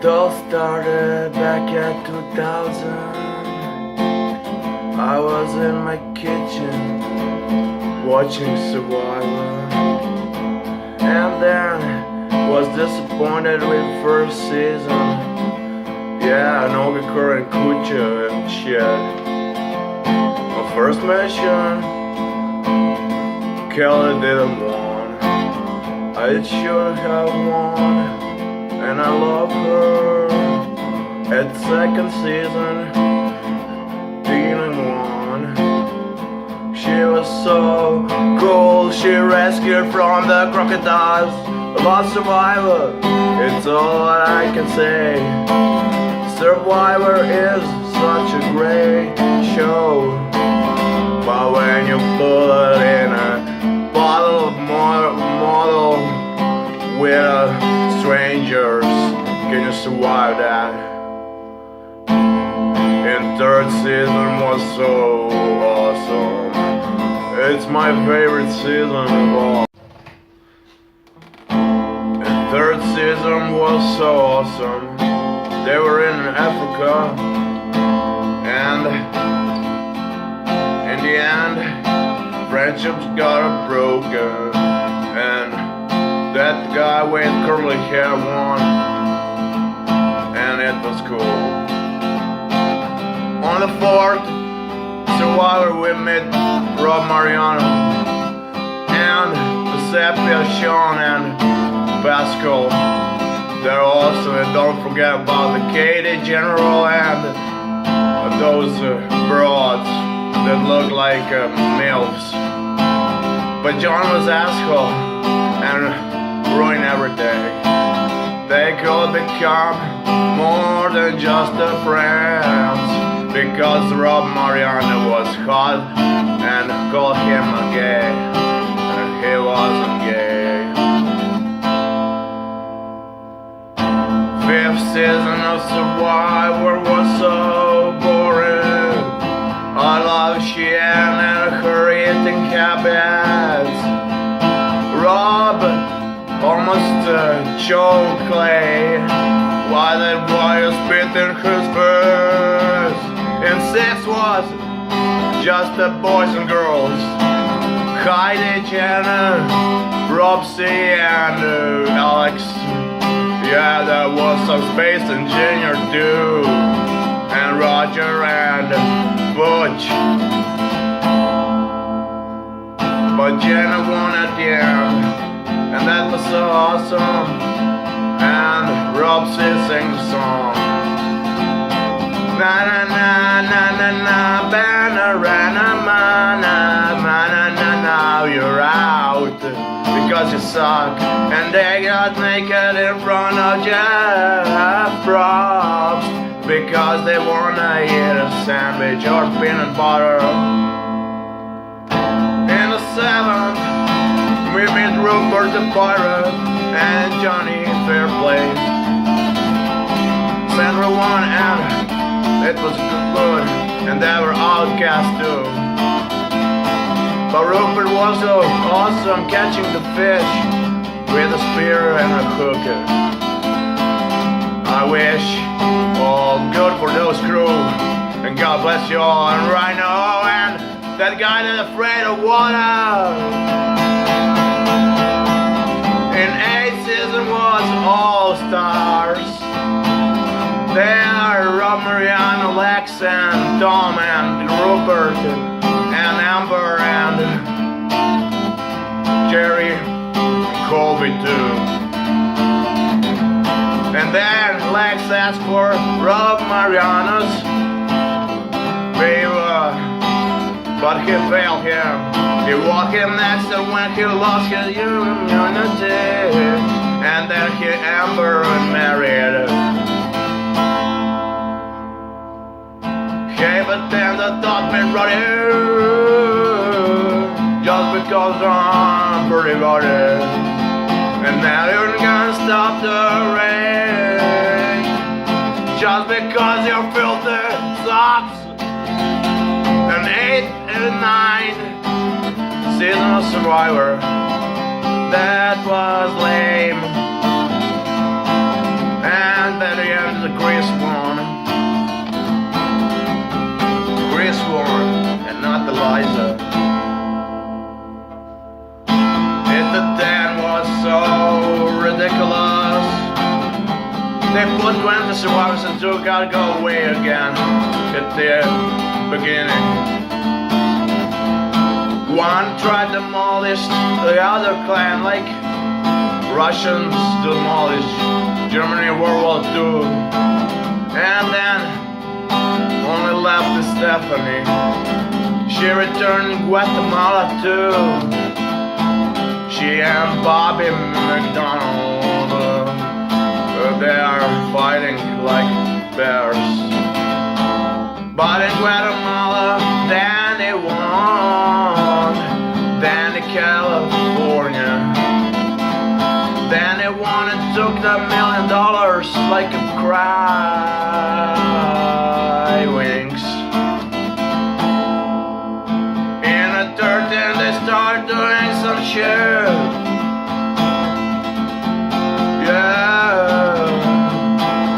It all started back at 2000. I was in my kitchen watching Survivor, and then was disappointed with first season. Yeah, Noga and Kucha and shit. On first mission, Kelly didn't won. I should have won, and I love her. At second season, didn't won. She was so cool, she rescued from the crocodiles. About Survivor, it's all I can say. Survivor is such a great show, but when you put in a bottle of model with strangers, can you survive that? And third season was so awesome. It's my favorite season of all. Third season was so awesome. They were in Africa, and in the end, friendships got broken, and that guy with curly hair won, and it was cool. On the fourth Survivor, we met Rob Mariano and Giuseppe, Sean, and Pascal. They're awesome, and don't forget about the Katie General and those broads that look like MILFs. But John was asshole and ruined everything. They could become more than just friends, because Rob Mariano was hot and called him a gay, and he wasn't gay. Fifth season of Survivor was so boring. I love Cheyenne and her eating habits. Rob almost choked Clay while that boy was spitting his birds. And six was just the boys and girls. Heidi, Jenna, Robsy, and Alex. Yeah, there was some space engineer too, and Roger and Butch. But Jenna won at the end, and that was so awesome. And Robsy sings the song. Na na na na na na, banana mana, mana na, now you're out. Because you suck, and they got naked in front of Jeff Probst, because they wanna eat a sandwich or peanut butter. In the seventh, we meet Rupert the Pirate and Johnny Fairplay. Sandra won, and it was good, and they were outcast too. But Rupert was so awesome catching the fish with a spear and a hook. I wish all good for those crew, and God bless you all, and Rhino, and that guy that's afraid of water. In 8th season was All Stars. They are Rob, Mariano, Lex, and Tom, and Rupert, and Amber, and Jerry, Colby too. And then Lex asked for Rob Mariano's favor, but he failed him. He walked him next, and when he lost his immunity, and then he Amber and married. Okay, but then the thought been running, just because I'm pretty body. And now you're gonna stop the rain, just because you're filthy socks. And 8 and 9 season of Survivor, that was lame. And then Chris won. Chris won, and not Eliza. It then was so ridiculous. They put 20 survivors and two gotta go away again at the beginning. One tried to demolish the other clan like Russians demolished Germany in World War II. And then only left is Stephanie. She returned in Guatemala too. She and Bobby McDonald, they are fighting like bears. But in Guatemala, Danny won. Danny, California. Danny won and took the $1 million like a cry wings. In the 13th, they start doing some shit.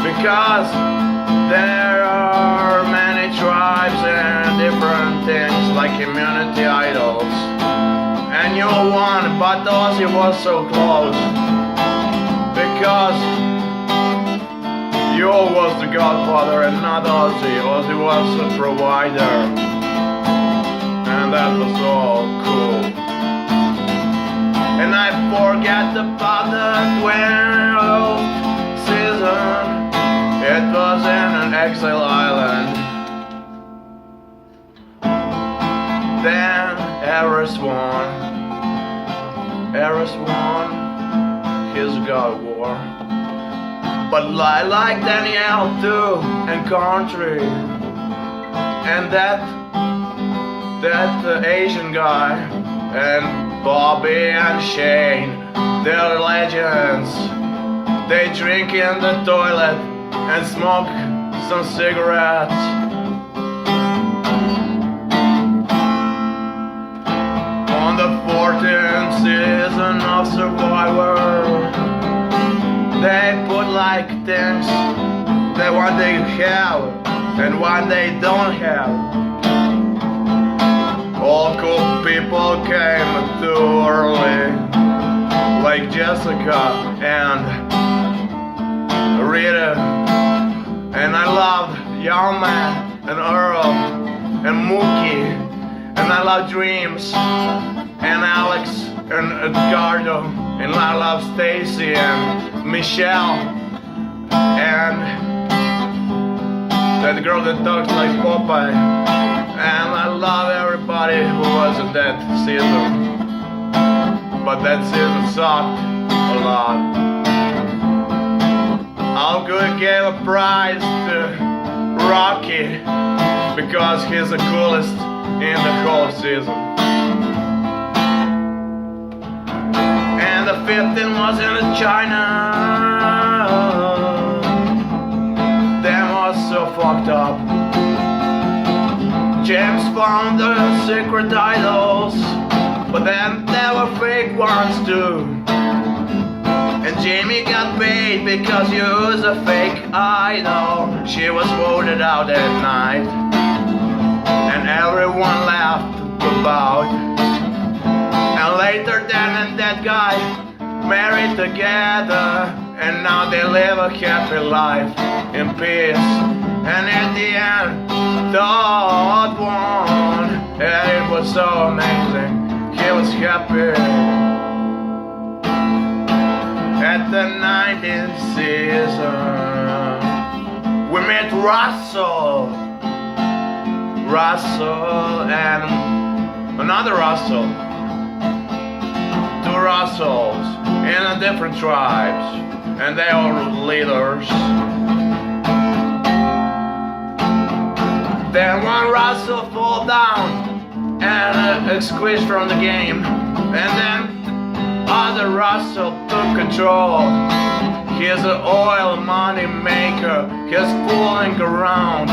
Because there are many tribes and different things like immunity idols. And you won, but Ozzy was so close. Because you was the godfather and not Ozzy. Ozzy was the provider. And that was all cool. And I forget about the 12th season. It was in an exile island. Then Eris won. Eris won his God of War. But I like Danielle too, and country. And that Asian guy. And Bobby and Shane, they're legends. They drink in the toilet and smoke some cigarettes. On the 14th season of Survivor, they put like things that one they have and one they don't have. All cool people came too early, like Jessica and Rita. And I loved Young Man and Earl and Mookie. And I love Dreams and Alex and Edgardo. And I love Stacy and Michelle and that girl that talks like Popeye. And I love everybody who was in that season. But that season sucked a lot. Al Good gave a prize to Rocky because he's the coolest in the whole season. And the 15th was in China. That was so fucked up. James found the secret idols, but then there were fake ones too. And Jamie got paid because he was a fake idol. She was voted out at night, and everyone laughed about. And later Dan and that guy married together, and now they live a happy life in peace. And at the end, Todd won, and it was so amazing. He was happy. At the 19th season, we met Russell and another Russell. Two Russells in different tribes, and they are leaders. Then one Russell fall down and squished from the game, and then other Russell took control. He's an oil money maker, he's fooling around.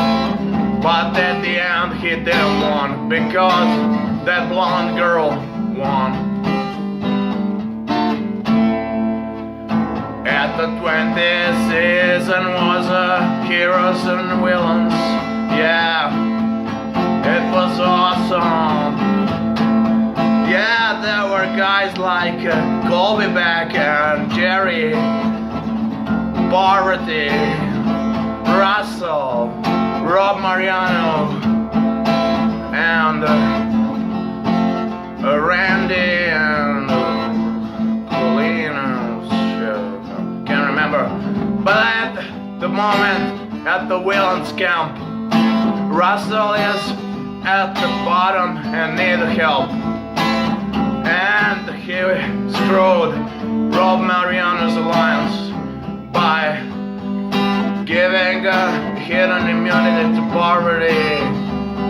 But at the end he didn't win, because that blonde girl won. At the 20th season was a heroes and villains. Yeah, it was awesome. Yeah, there were guys like Colby Beck and Jerry, Burried, Russell, Rob Mariano, and Randy and Colleen. Can't remember. But at the moment, at the villains camp, Russell is at the bottom and needs help. And he screwed Rob Mariano's alliance by giving hidden immunity to Burried.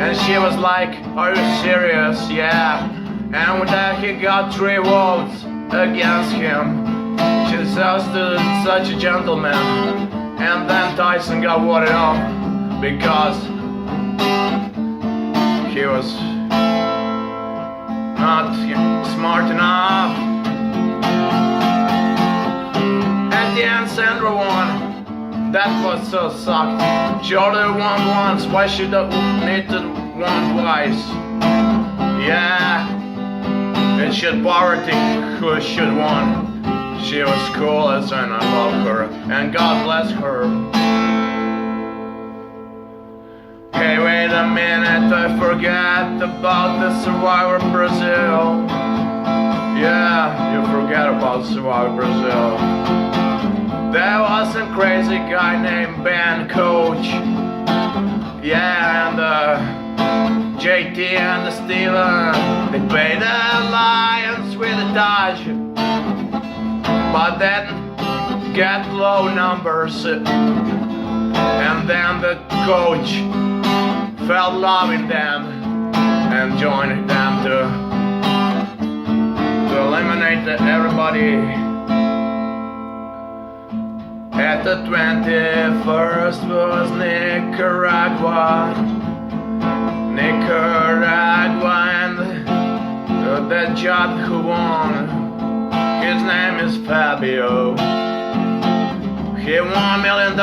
And she was like, "Are you serious?" Yeah. And with that he got 3 votes against him. She was such a gentleman. And then Tyson got voted off because he was not smart enough. At the end, Sandra won. That was so sucked. She already won once. Why should I need to won twice? Yeah, it should Poverty who should won. She was cool as and I love her, and God bless her. Hey, wait a minute, I forgot about the Survivor Brazil. Yeah, you forget about Survivor Brazil. There was a crazy guy named Ben Coach. Yeah, and JT and Steven, they played the Lions with a Dodge. But then get low numbers, and then the coach fell loving them and joined them to eliminate everybody. At the 21st was Nicaragua, and the judge who won, his name is Fabio. He won $1 million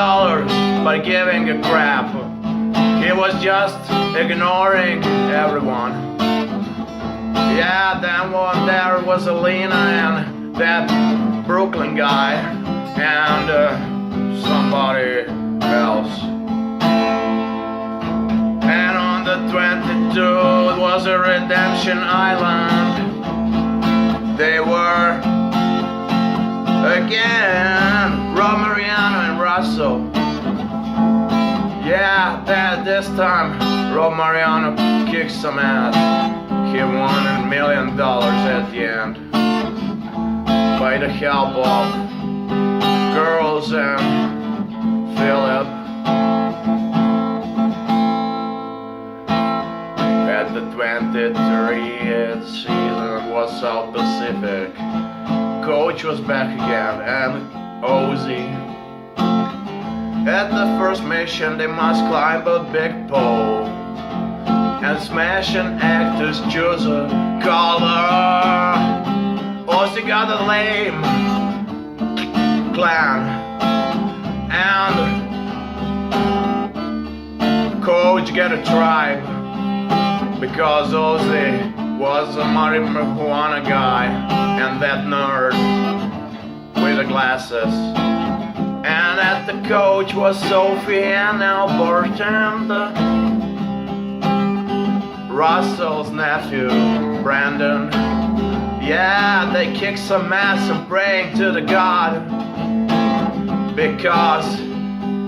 by giving a crap. He was just ignoring everyone. Yeah, then one there was Alina and that Brooklyn guy and somebody else. And on the 22 it was a Redemption Island. They were again Rob Mariano and Russell. Yeah, this time Rob Mariano kicked some ass. He won $1 million at the end by the help of girls and Philip. At the 23rd season was South Pacific. Coach was back again, and Ozzy. At the first mission they must climb a big pole and smash an actor's choose a color. Ozzy got a lame clan, and Coach got a tribe because Ozzy was a marijuana guy and that nerd with the glasses. And at the coach was Sophie and Albert and Russell's nephew, Brandon. Yeah, they kicked some ass and praying to the God because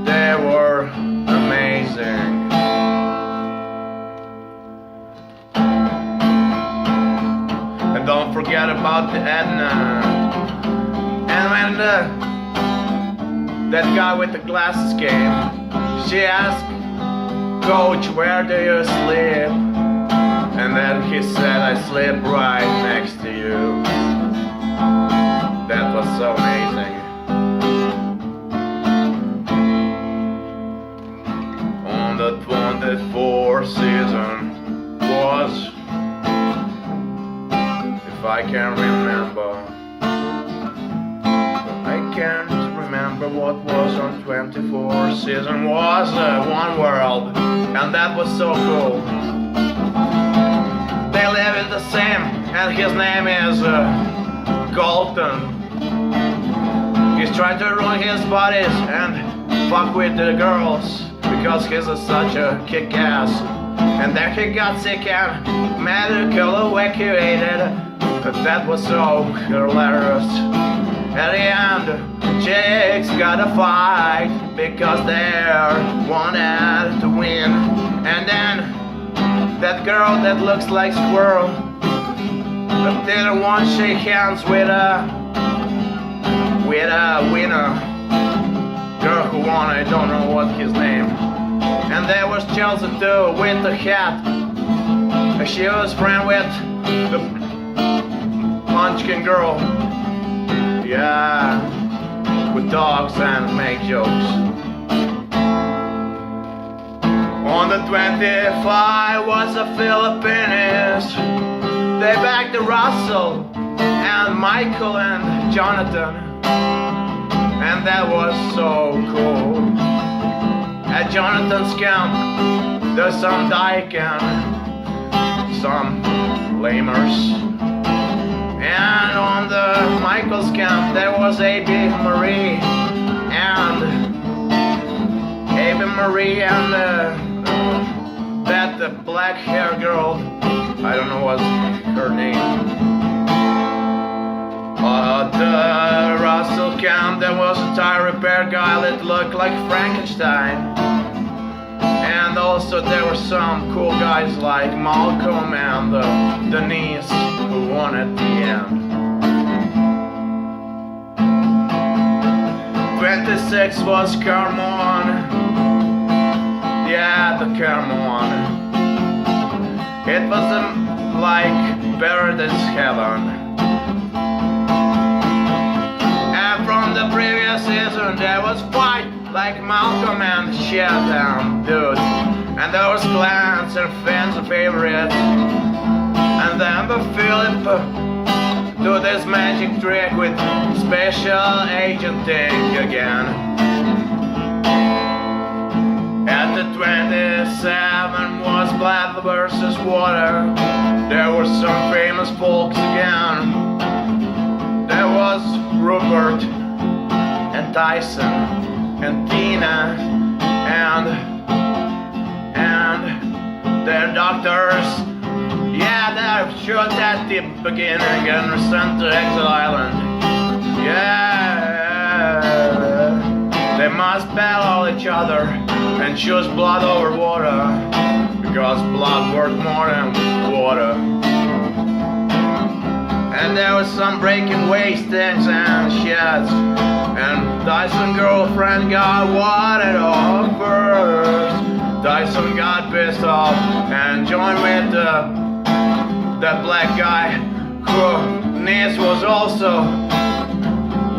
they were amazing. And don't forget about the Edna. And when that guy with the glasses came, she asked Coach, where do you sleep? And then he said, I sleep right next to you. That was so amazing. On the 24th season was, if I can remember, I can't remember what was on 24 season was One World, and that was so cool. They live in the same, and his name is Colton. He's trying to ruin his bodies and fuck with the girls because he's such a kick-ass. And then he got sick and medical evacuated. But that was so hilarious. At the end, the chicks gotta fight because they wanted to win. And then that girl that looks like squirrel but didn't want to shake hands with a winner. Girl who won, I don't know what his name. And there was Chelsea too with the hat. She was friend with the Munchkin girl. Yeah, who talks and make jokes. On the 25 was a Filipinist. They backed the Russell and Michael and Jonathan, and that was so cool. At Jonathan's camp, there's some dyke and some lamers. And on the Michael's camp, there was A.B. Marie and that black hair girl. I don't know what's her name. At the Russell camp, there was a tire repair guy that looked like Frankenstein. And also there were some cool guys like Malcolm and Denise who won at the end. 26 was Carmon. Yeah, the Carmon. It was like better than heaven. And from the previous season there was fight like Malcolm and shit dude. And there was clans and fans and favorites. And then the Philip do this magic trick with special agent thing again. At the 27 was blood versus water. There were some famous folks again. There was Rupert and Tyson and Tina and their doctors. Yeah, they're shot at the beginning and sent to Exile Island. Yeah, they must battle each other and choose blood over water, because blood worth more than water. And there was some breaking wastings and shit. And Dyson girlfriend got what it offers. Dyson got pissed off and joined with that black guy whose niece was also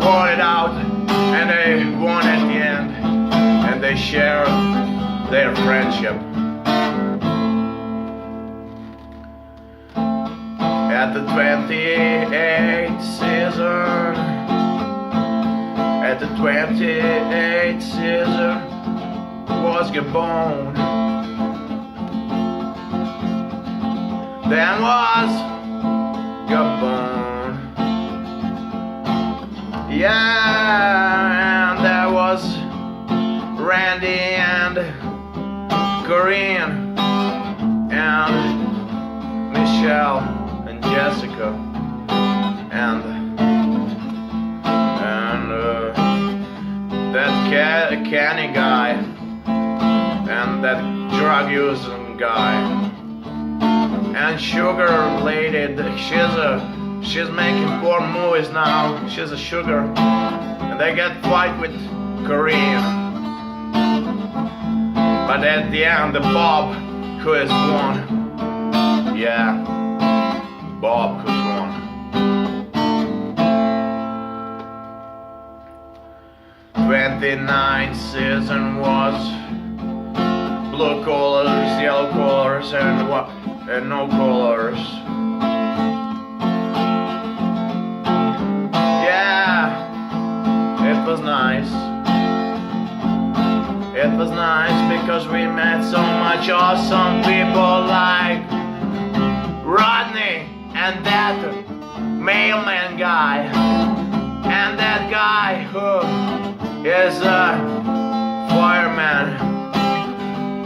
wanted out, and they won at the end, and they share their friendship. At the 28th season, was Gabon. Then was Gabon. Yeah, and there was Randy and Corinne and Michelle and Jessica and that canny guy and that drug using guy and Sugar Lady. She's making 4 movies now. She's a sugar, and they get fight with Korean. But at the end, the Bob who has won. Yeah, Bob who's won. 29th season was blue colors, yellow colors, and no colors. Yeah, it was nice. was nice because we met so much awesome people like Rodney and that mailman guy, and that guy who is a fireman,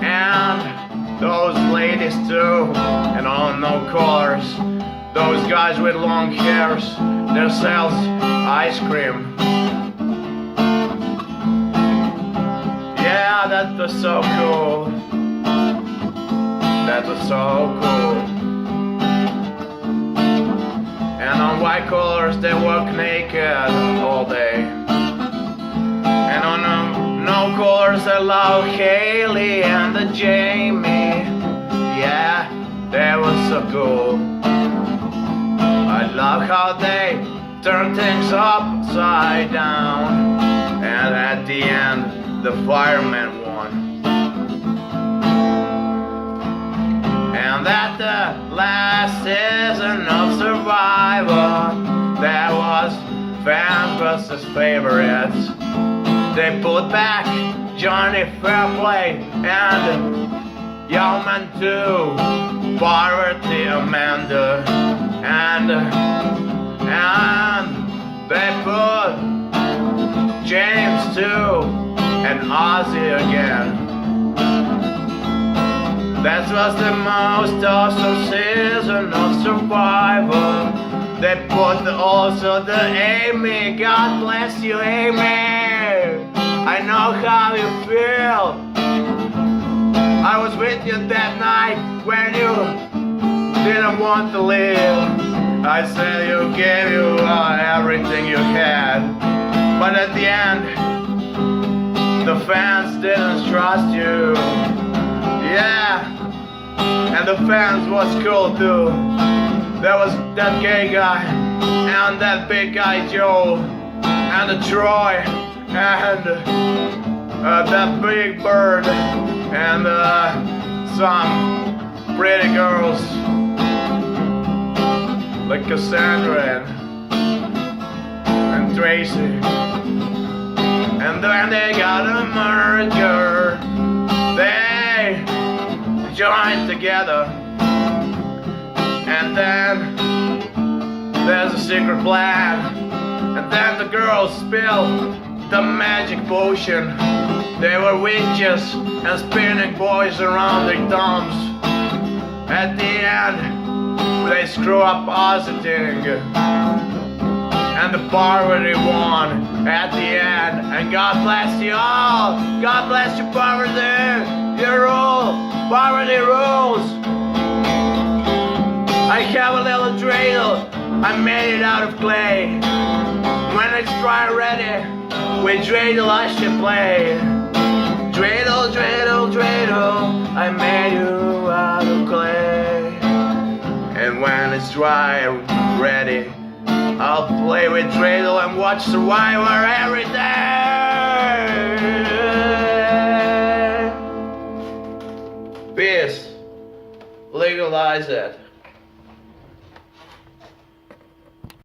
and those ladies too, and all no colors. Those guys with long hairs, they sells ice cream. Yeah, that was so cool. That was so cool. And on white collars they walk naked all day. And on no collars they love Haley and the Jamie. Yeah, that was so cool. I love how they turn things upside down, and at the end the fireman won. And at the last season of Survivor, there was fans versus favorites. They put back Johnny Fairplay and Yeoman 2, Poverty Amanda, and they put James 2 and Ozzy again. That was the most awesome season of Survivor. They put also the Amy. God bless you, Amy. I know how you feel. I was with you that night when you didn't want to live. I said you gave you everything you had, but at the end the fans didn't trust you. Yeah, and the fans was cool too. There was that gay guy and that big guy Joe and the Troy and that big bird and some pretty girls like Cassandra and Tracy. And then they got a merger. They joined together. And then there's a secret plan. And then the girls spilled the magic potion. They were witches and spinning boys around their thumbs. At the end they screw up positing, and the poverty won at the end. And God bless you all. God bless you, poverty. You rule. Poverty rules. I have a little dreidel. I made it out of clay. When it's dry ready, with dreidel I should play. Dreidel, dreidel, dreidel, I made you out of clay. And when it's dry and ready, I'll play with dreidel and watch Survivor every day. Peace. Legalize it.